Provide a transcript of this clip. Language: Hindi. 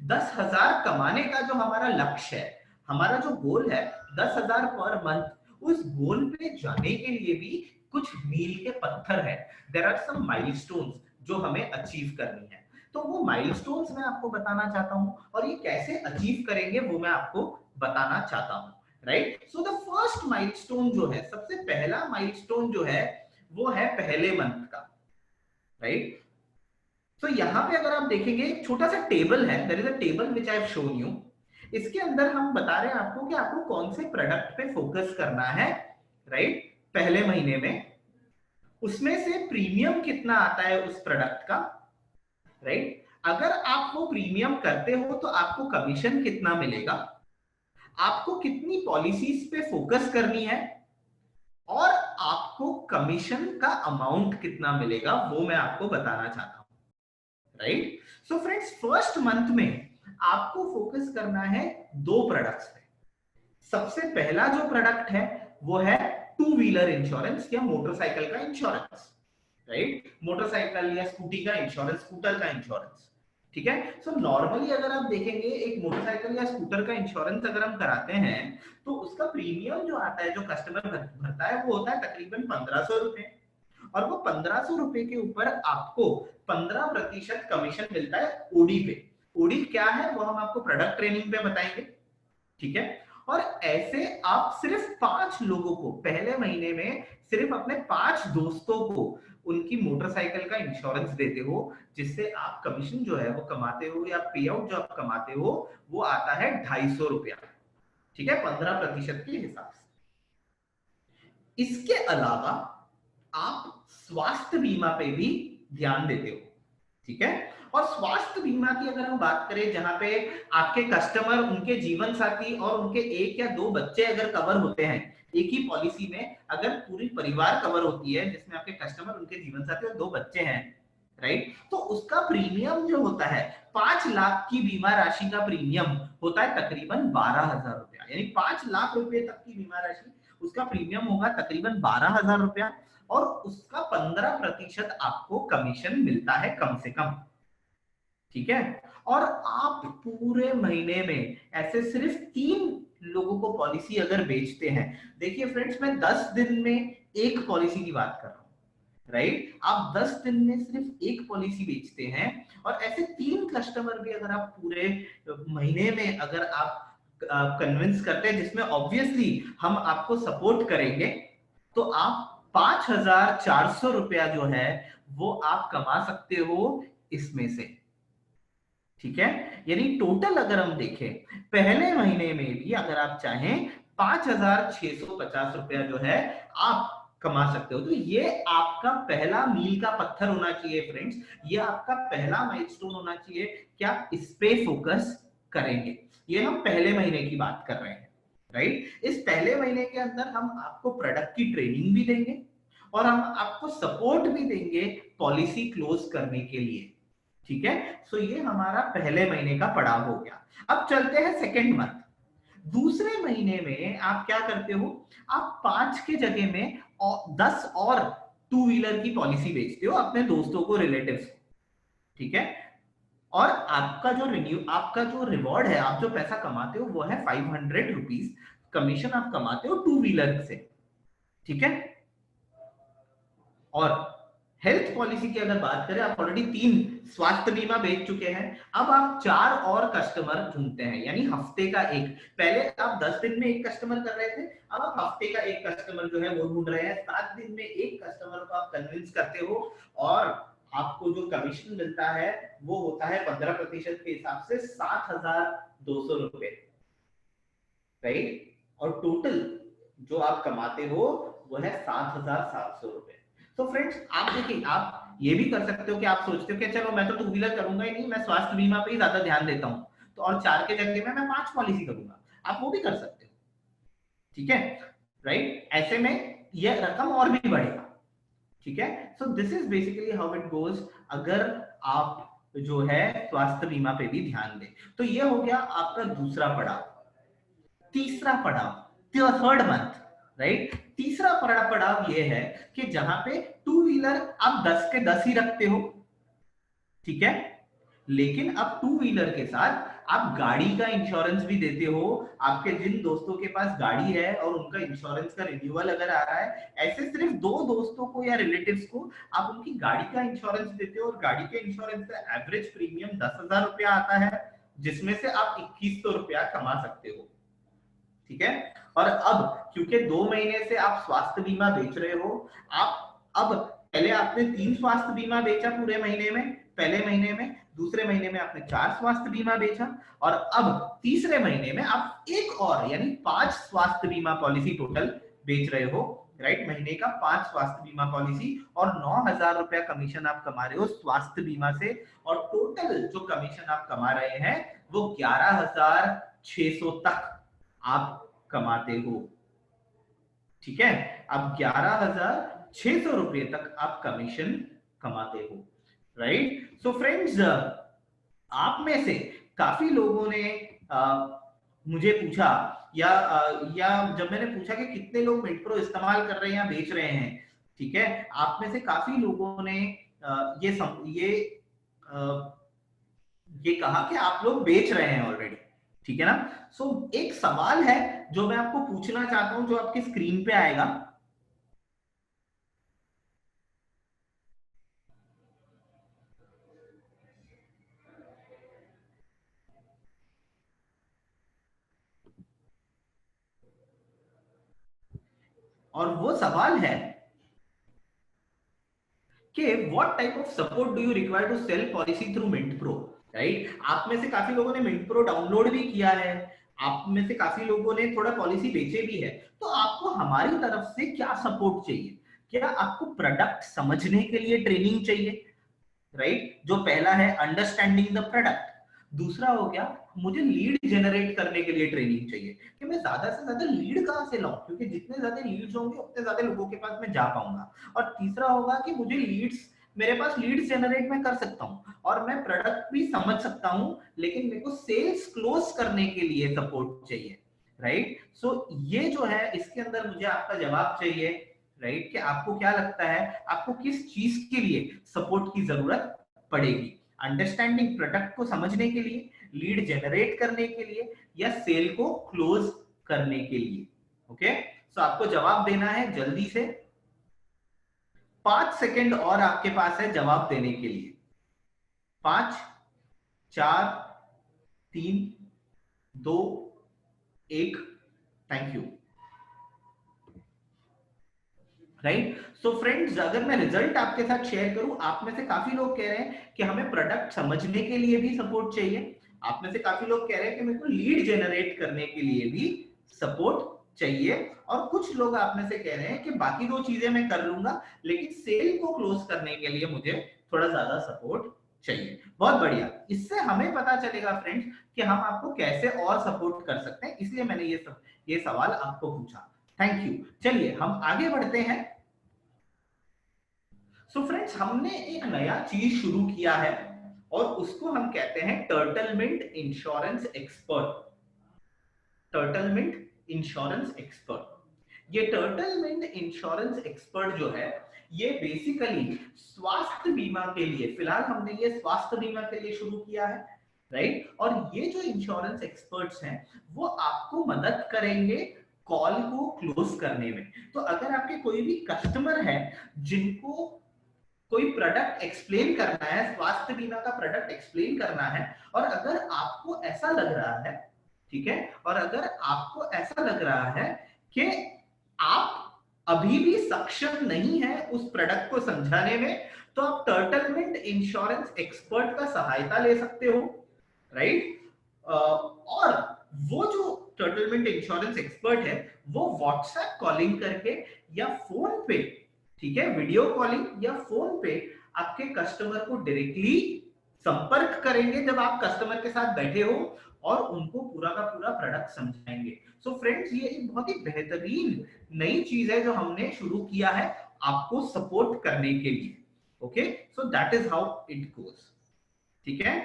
10,000 कमाने का जो हमारा लक्ष्य है, हमारा जो गोल है 10,000 पर मंथ, उस गोल पे जाने के लिए भी कुछ मील के पत्थर है। देयर आर सम माइलस्टोन्स जो हमें अचीव करनी है। तो वो माइलस्टोन्स मैं आपको बताना चाहता हूं, और ये कैसे अचीव करेंगे वो मैं आपको बताना चाहता हूं। Right, so the first milestone जो है, सबसे पहला माइलस्टोन जो है वो है पहले मंथ का। राइट, तो यहां पे अगर आप देखेंगे एक छोटा सा टेबल है, there is a table which I have shown you. इसके अंदर हम बता रहे हैं आपको कि आपको कौन से प्रोडक्ट पे फोकस करना है। राइट, पहले महीने में उसमें से प्रीमियम कितना आता है उस प्रोडक्ट का। राइट, अगर आप वो प्रीमियम करते हो तो आपको कमीशन कितना मिलेगा, आपको कितनी पॉलिसीज पे फोकस करनी है, और आपको कमीशन का अमाउंट कितना मिलेगा वो मैं आपको बताना चाहता हूं। Right, so friends first month में आपको फोकस करना है दो प्रोडक्ट्स पे। सबसे पहला जो प्रोडक्ट है वो है टू व्हीलर इंश्योरेंस या मोटरसाइकिल का इंश्योरेंस। राइट, मोटरसाइकिल या स्कूटी का इंश्योरेंस, स्कूटर का इंश्योरेंस। ठीक है, सो नॉर्मली अगर आप देखेंगे एक मोटरसाइकिल या स्कूटर का इंश्योरेंस अगर हम कराते हैं तो उसका प्रीमियम जो आता है, जो कस्टमर भरता है, वो होता है तकरीबन 1,500 रुपए। और वो 1,500 रुपए के ऊपर आपको 15% कमीशन मिलता है ओडी पे। ओडी क्या है वो हम आपको प्रोडक्ट ट्रेनिंग पे बताएंगे। ठीक है, और ऐसे आप सिर्फ 5 लोगों को पहले महीने में, सिर्फ अपने 5 दोस्तों को उनकी मोटरसाइकिल का इंश्योरेंस देते हो, जिससे आप कमीशन जो है वो कमाते हो, या पे आउट जो आप कमाते हो वो आता है 250 रुपया। ठीक है, 15% के हिसाब से। इसके अलावा आप स्वास्थ्य बीमा पे भी ध्यान देते हो। ठीक है, और स्वास्थ्य बीमा की अगर हम बात करें, जहां पे आपके कस्टमर, उनके जीवन साथी और उनके एक या दो बच्चे अगर कवर होते हैं एक ही पॉलिसी में, अगर पूरी परिवार कवर होती है जिसमें आपके कस्टमर, उनके जीवन साथी और दो बच्चे हैं, राइट, तो उसका प्रीमियम जो होता है 5 लाख की बीमा राशि का प्रीमियम होता है तकरीबन 12,000 रुपया। यानी 5 लाख रुपए तक की बीमा राशि, उसका प्रीमियम होगा तकरीबन 12,000 रुपया, और उसका 15% आपको कमीशन मिलता है कम से कम। ठीक है, और आप पूरे महीने में ऐसे सिर्फ 3 लोगों को पॉलिसी अगर बेचते हैं, देखिए फ्रेंड्स मैं 10 दिन में एक पॉलिसी की बात कर रहा हूं। राइट, आप 10 दिन में सिर्फ एक पॉलिसी बेचते हैं, और ऐसे 3 कस्टमर भी अगर आप पूरे महीने में अगर आप कन्विंस करते हैं, जिसमें ऑब्वियसली हम आपको सपोर्ट करेंगे, तो आप 5,400 रुपया जो है वो आप कमा सकते हो इसमें से। ठीक है, यानी टोटल अगर हम देखें पहले महीने में भी अगर आप चाहें 5,650 रुपया जो है आप कमा सकते हो। तो ये आपका पहला मील का पत्थर होना चाहिए फ्रेंड्स, ये आपका पहला माइलस्टोन होना चाहिए कि आप इस पे फोकस करेंगे। ये हम पहले महीने की बात कर रहे हैं। राइट, इस पहले महीने के अंदर हम आपको प्रोडक्ट की ट्रेनिंग भी देंगे, और हम आपको सपोर्ट भी देंगे पॉलिसी क्लोज करने के लिए। ठीक है, सो ये हमारा पहले महीने का पड़ाव हो गया। अब चलते हैं सेकेंड मंथ। दूसरे महीने में आप क्या करते हो, आप 5 के जगह में 10 और टू व्हीलर की पॉलिसी बेचते हो अपने दोस्तों को, रिलेटिव्स को। ठीक है, और आपका जो आपका जो रिवॉर्ड है, आप जो पैसा कमाते हो वो है 500 रुपीज कमीशन आप कमाते हो टू व्हीलर से। ठीक है, और हेल्थ पॉलिसी की अगर बात करें, आप ऑलरेडी 3 स्वास्थ्य बीमा बेच चुके हैं, अब आप 4 और कस्टमर ढूंढते हैं, यानी हफ्ते का एक। पहले आप 10 दिन में एक कस्टमर कर रहे थे, अब आप हफ्ते का एक कस्टमर जो है वो ढूंढ रहे हैं। 7 दिन में एक कस्टमर को आप कन्विंस करते हो, और आपको जो कमीशन मिलता है वो होता है 15% के हिसाब से 7,200 रुपए। राइट, और टोटल जो आप कमाते हो वो है 7,700 रुपए। तो फ्रेंड्स आप देखिए, आप ये भी कर सकते हो कि आप सोचते हो कि चलो मैं तो टू व्हीलर करूंगा ही नहीं, मैं स्वास्थ्य बीमा पे ही ज्यादा ध्यान देता हूं, तो और 4 के जगह में मैं 5 पॉलिसी करूंगा, आप वो भी कर सकते हो। ठीक है, राइट, ऐसे में यह रकम और भी बढ़ेगा। ठीक है, so this is basically how it goes, अगर आप जो है स्वास्थ्य बीमा पे भी ध्यान दें। तो ये हो गया आपका दूसरा पड़ाव। तीसरा पड़ाव, थर्ड मंथ। राइट, तीसरा पड़ाव ये है कि जहां पे टू व्हीलर आप 10 के 10 ही रखते हो। ठीक है, लेकिन अब टू व्हीलर के साथ आप गाड़ी का इंश्योरेंस भी देते हो, आपके जिन दोस्तों के पास गाड़ी है और उनका इंश्योरेंस का रिन्यूअल अगर आ रहा है, ऐसे सिर्फ 2 दोस्तों को या रिलेटिव्स को आप उनकी गाड़ी का इंश्योरेंस देते हो, और गाड़ी के इंश्योरेंस का एवरेज प्रीमियम 10,000 रुपया आता है, जिसमें से आप 2100 रुपया कमा सकते हो। ठीक है, और अब क्योंकि 2 महीने से आप स्वास्थ्य बीमा बेच रहे हो, आप अब पहले आपने 3 स्वास्थ्य बीमा बेचा पूरे महीने में, पहले महीने में, दूसरे महीने में आपने 4 स्वास्थ्य बीमा बेचा, और अब तीसरे महीने में आप एक और यानी 5 स्वास्थ्य बीमा पॉलिसी टोटल बेच रहे हो, राइट। महीने का 5 स्वास्थ्य बीमा पॉलिसी, और 9,000 रुपया कमीशन आप कमा रहे हो स्वास्थ्य बीमा से, और टोटल जो कमीशन आप कमा रहे हैं वो 11,600 तक आप कमाते हो। ठीक है, अब 11,600 रुपए तक आप कमीशन कमाते हो, राइट। सो फ्रेंड्स, आप में से काफी लोगों ने मुझे पूछा, या जब मैंने पूछा कि कितने लोग मिंटप्रो इस्तेमाल कर रहे हैं या बेच रहे हैं, ठीक है, आप में से काफी लोगों ने ये कहा कि आप लोग बेच रहे हैं ऑलरेडी, ठीक है ना। सो एक सवाल है जो मैं आपको पूछना चाहता हूं, जो आपकी स्क्रीन पे आएगा। और वो सवाल है कि what type of support do you require to sell policy through MintPro, right. आप में से काफी लोगों ने मिंटप्रो डाउनलोड भी किया है, आप में से काफी लोगों ने थोड़ा पॉलिसी बेचे भी है, तो आपको हमारी तरफ से क्या सपोर्ट चाहिए? क्या आपको प्रोडक्ट समझने के लिए ट्रेनिंग चाहिए, राइट, जो पहला है अंडरस्टैंडिंग द प्रोडक्ट। दूसरा हो गया, मुझे लीड जनरेट करने के लिए ट्रेनिंग चाहिए कि मैं ज्यादा से ज्यादा लीड कहां से लाऊं, क्योंकि जितने ज्यादा लीड्स होंगे उतने ज्यादा लोगों के पास मैं जा पाऊंगा। और तीसरा होगा कि मुझे लीड्स, मेरे पास लीड्स जनरेट मैं कर सकता हूं और मैं प्रोडक्ट भी समझ सकता हूं, लेकिन मेरे को सेल्स क्लोज करने के लिए सपोर्ट चाहिए, राइट। सो ये जो है, इसके अंदर मुझे आपका जवाब चाहिए, राइट, कि आपको क्या लगता है, आपको किस चीज के लिए सपोर्ट की जरूरत पड़ेगी? अंडरस्टैंडिंग प्रोडक्ट को समझने के लिए, लीड जनरेट करने के लिए, या सेल को क्लोज करने के लिए? ओके, सो आपको जवाब देना है जल्दी से, 5 सेकंड और आपके पास है जवाब देने के लिए। 5, 4, 3, 2, 1। Thank you, right. So friends, अगर मैं रिजल्ट आपके साथ शेयर करूं, आप में से काफी लोग कह रहे हैं कि हमें प्रोडक्ट समझने के लिए भी सपोर्ट चाहिए, आप में से काफी लोग कह रहे हैं कि मेरे को लीड जनरेट करने के लिए भी सपोर्ट चाहिए, और कुछ लोग आप में से कह रहे हैं कि बाकी 2 चीजें मैं कर लूंगा, लेकिन सेल को क्लोज करने के लिए मुझे थोड़ा ज्यादा सपोर्ट चाहिए। बहुत बढ़िया, इससे हमें पता चलेगा फ्रेंड्स कि हम आपको कैसे और सपोर्ट कर सकते हैं, इसलिए मैंने ये सवाल आपको पूछा। Thank you. चलिए हम आगे बढ़ते हैं। सो फ्रेंड्स, हमने एक नया चीज शुरू किया है और उसको हम कहते हैं टर्टलमिंट इंश्योरेंस एक्सपर्ट। टर्टलमिंट इंश्योरेंस एक्सपर्ट, ये टर्टलमिंट इंश्योरेंस एक्सपर्ट जो है, ये बेसिकली स्वास्थ्य बीमा के लिए, फिलहाल हमने ये स्वास्थ्य बीमा के लिए शुरू किया है, राइट। और ये जो इंश्योरेंस एक्सपर्ट्स हैं, वो आपको मदद करेंगे कॉल को क्लोज करने में। तो अगर आपके कोई भी कस्टमर है जिनको कोई प्रोडक्ट एक्सप्लेन करना है, स्वास्थ्य बीमा का प्रोडक्ट एक्सप्लेन करना है, और अगर आपको ऐसा लग रहा है, ठीक है, और अगर आपको ऐसा लग रहा है कि आप अभी भी सक्षम नहीं है उस प्रोडक्ट को समझाने में, तो आप टर्टलमिंट इंश्योरेंस एक्सपर्ट का सहायता ले सकते हो, राइट। और वो जो टर्टलमिंट इंश्योरेंस एक्सपर्ट है, वो व्हाट्सएप कॉलिंग करके या फोन पे, ठीक है, वीडियो कॉलिंग या फोन पे आपके कस्टमर को डायरेक्टली संपर्क करेंगे जब आप कस्टमर के साथ बैठे हो, और उनको पूरा का पूरा प्रोडक्ट समझाएंगे। सो फ्रेंड्स, ये एक बहुत ही बेहतरीन नई चीज है जो हमने शुरू किया है आपको सपोर्ट करने के लिए। Okay, so that is how it goes, ठीक है।